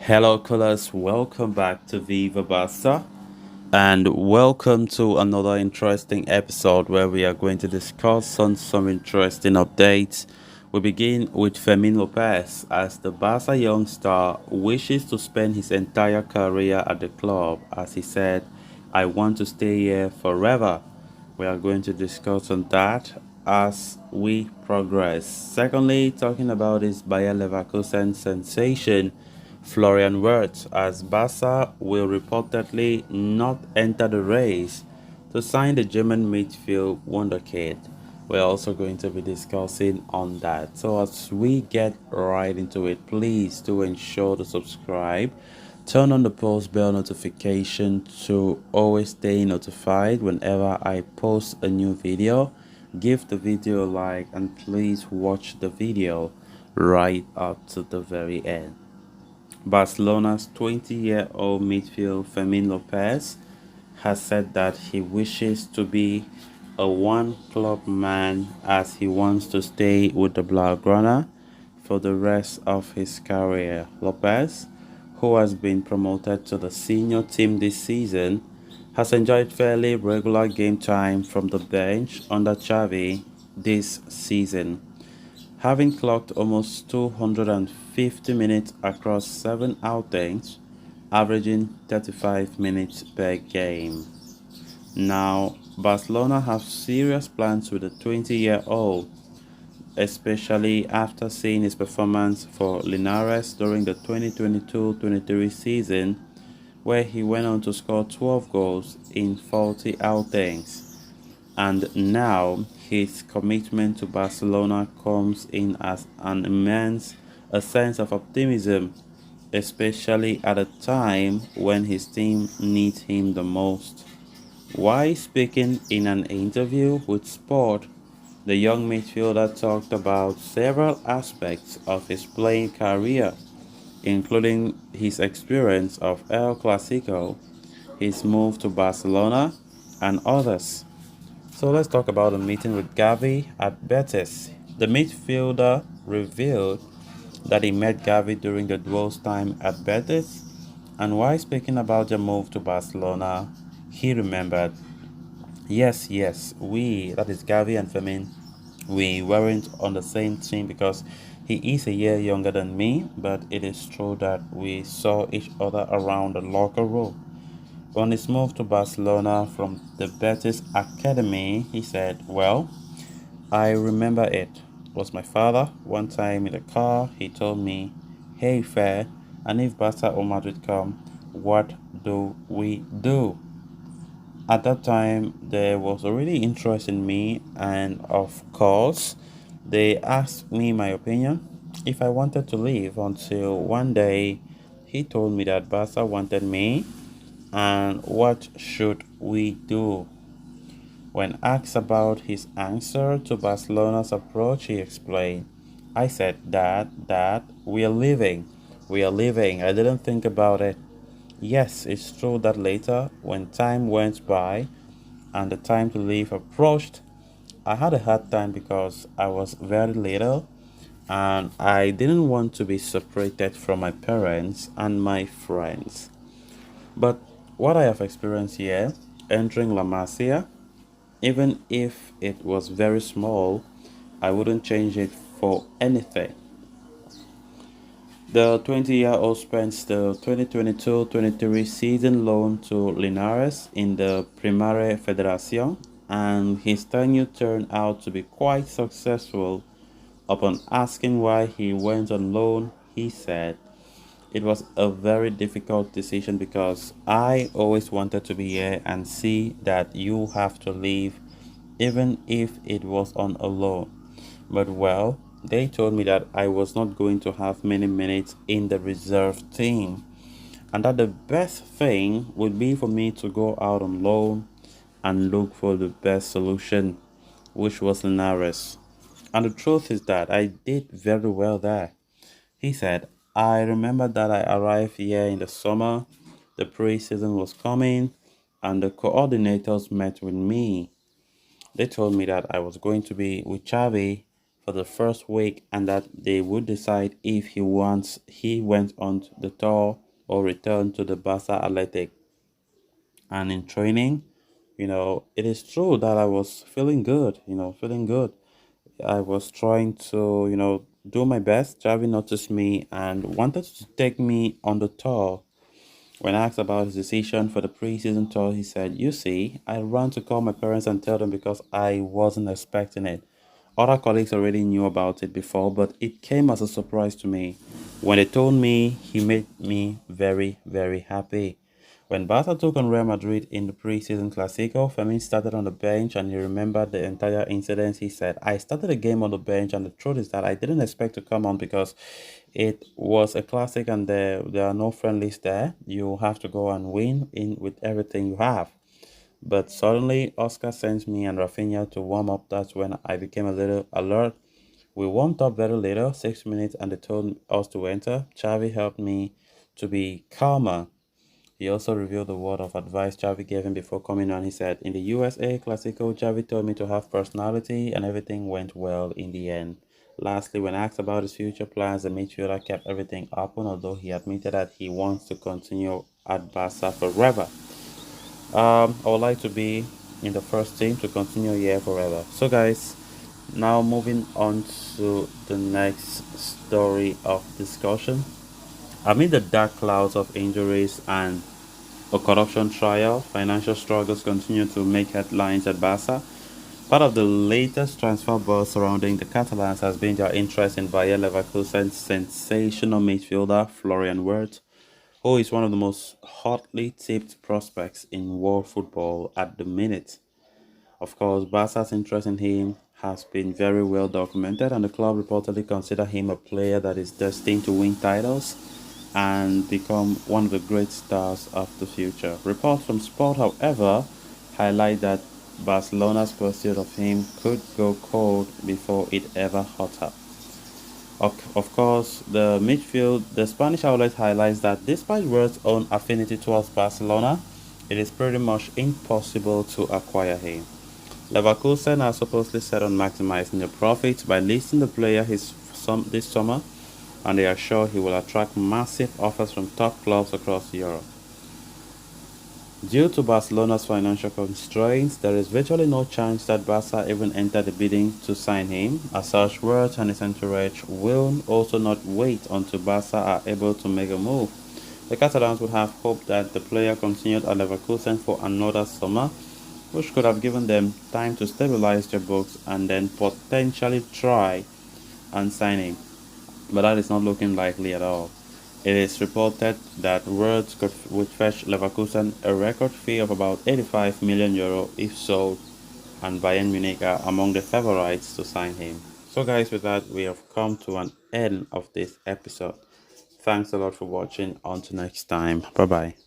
Hello, callers. Welcome back to Viva Basta, and welcome to another interesting episode where we are going to discuss on some interesting updates. We begin with Fermin Lopez as the Barca young star wishes to spend his entire career at the club. As he said, "I want to stay here forever." We are going to discuss on that as we progress. Secondly, talking about his Bayer Leverkusen sensation, Florian Weirtz, as Barca will reportedly not enter the race to sign the German midfield wonderkid. We're also going to be discussing on that. So as we get right into it, please do ensure to subscribe. Turn on the post bell notification to always stay notified whenever I post a new video. Give the video a like and please watch the video right up to the very end. Barcelona's 20-year-old midfield Fermin Lopez has said that he wishes to be a one-club man as he wants to stay with the Blaugrana for the rest of his career. Lopez, who has been promoted to the senior team this season, has enjoyed fairly regular game time from the bench under Xavi this season, having clocked almost 250 minutes across 7 outings, averaging 35 minutes per game. Now, Barcelona have serious plans with the 20-year-old, especially after seeing his performance for Linares during the 2022-23 season, where he went on to score 12 goals in 40 outings. And now his commitment to Barcelona comes in as an immense a sense of optimism, especially at a time when his team needs him the most. While speaking in an interview with Sport, the young midfielder talked about several aspects of his playing career, including his experience of El Clasico, his move to Barcelona, and others. So let's talk about a meeting with Gavi at Betis. The midfielder revealed that he met Gavi during the duo's time at Betis, and while speaking about the move to Barcelona, he remembered, yes, that is Gavi and Fermin, we weren't on the same team because he is a year younger than me, but it is true that we saw each other around the locker room. On his move to Barcelona from the Betis Academy, he said, "Well, I remember it. It was my father. One time in the car, he told me, 'Hey, Fair, and if Barca or Madrid come, what do we do?' At that time, there was already interest in me, and of course, they asked me my opinion if I wanted to leave until one day he told me that Barca wanted me and what should we do?" When asked about his answer to Barcelona's approach, he explained, "I said that, we are leaving. We are leaving. I didn't think about it. Yes, it's true that later, when time went by and the time to leave approached, I had a hard time because I was very little and I didn't want to be separated from my parents and my friends. But what I have experienced here, entering La Masia, even if it was very small, I wouldn't change it for anything." The 20-year-old spent the 2022-23 season loan to Linares in the Primera Federación, and his tenure turned out to be quite successful. Upon asking why he went on loan, he said, "It was a very difficult decision because I always wanted to be here and see that you have to leave, even if it was on a loan. But well, they told me that I was not going to have many minutes in the reserve team, and that the best thing would be for me to go out on loan and look for the best solution, which was Linares. And the truth is that I did very well there." He said, "I remember that I arrived here in the summer, the pre-season was coming, and the coordinators met with me. They told me that I was going to be with Xavi for the first week, and that they would decide if he went on the tour or returned to the Barca Athletic. And in training, it is true that I was feeling good, feeling good. I was trying to, do my best. Javi noticed me and wanted to take me on the tour. When asked about his decision for the preseason tour, he said, "You see, I ran to call my parents and tell them because I wasn't expecting it. Other colleagues already knew about it before, but it came as a surprise to me. When they told me, he made me very, very happy." When Barca took on Real Madrid in the preseason Clasico, Fermin started on the bench and he remembered the entire incident. He said, "I started the game on the bench, and the truth is that I didn't expect to come on because it was a classic and there are no friendlies there. You have to go and win in with everything you have. But suddenly, Oscar sends me and Rafinha to warm up. That's when I became a little alert. We warmed up very little, 6 minutes, and they told us to enter. Xavi helped me to be calmer. He also revealed the word of advice Xavi gave him before coming on. He said, "In the USA Clasico, Xavi told me to have personality, and everything went well in the end." Lastly, when asked about his future plans, the midfielder kept everything open, although he admitted that he wants to continue at Barca forever. I would like to be in the first team to continue here forever. So, guys, now moving on to the next story of discussion. Amid the dark clouds of injuries and a corruption trial, financial struggles continue to make headlines at Barca. Part of the latest transfer buzz surrounding the Catalans has been their interest in Bayer Leverkusen's sensational midfielder Florian Weirtz, who is one of the most hotly tipped prospects in world football at the minute. Of course, Barca's interest in him has been very well documented, and the club reportedly consider him a player that is destined to win titles and become one of the great stars of the future. Reports from Sport, however, highlight that Barcelona's pursuit of him could go cold before it ever hot up. Of course, the Spanish outlet highlights that despite Werth's own affinity towards Barcelona, it is pretty much impossible to acquire him. Leverkusen are supposedly set on maximizing the profits by listing the player this summer, and they are sure he will attract massive offers from top clubs across Europe. Due to Barcelona's financial constraints, there is virtually no chance that Barca even enter the bidding to sign him. As such, Wirtz and his entourage will also not wait until Barca are able to make a move. The Catalans would have hoped that the player continued at Leverkusen for another summer, which could have given them time to stabilize their books and then potentially try and sign him. But that is not looking likely at all. It is reported that Words would fetch Leverkusen a record fee of about 85 million euro if sold, and Bayern Munich are among the favorites to sign him. So, guys, with that, we have come to an end of this episode. Thanks a lot for watching. Until next time. Bye bye.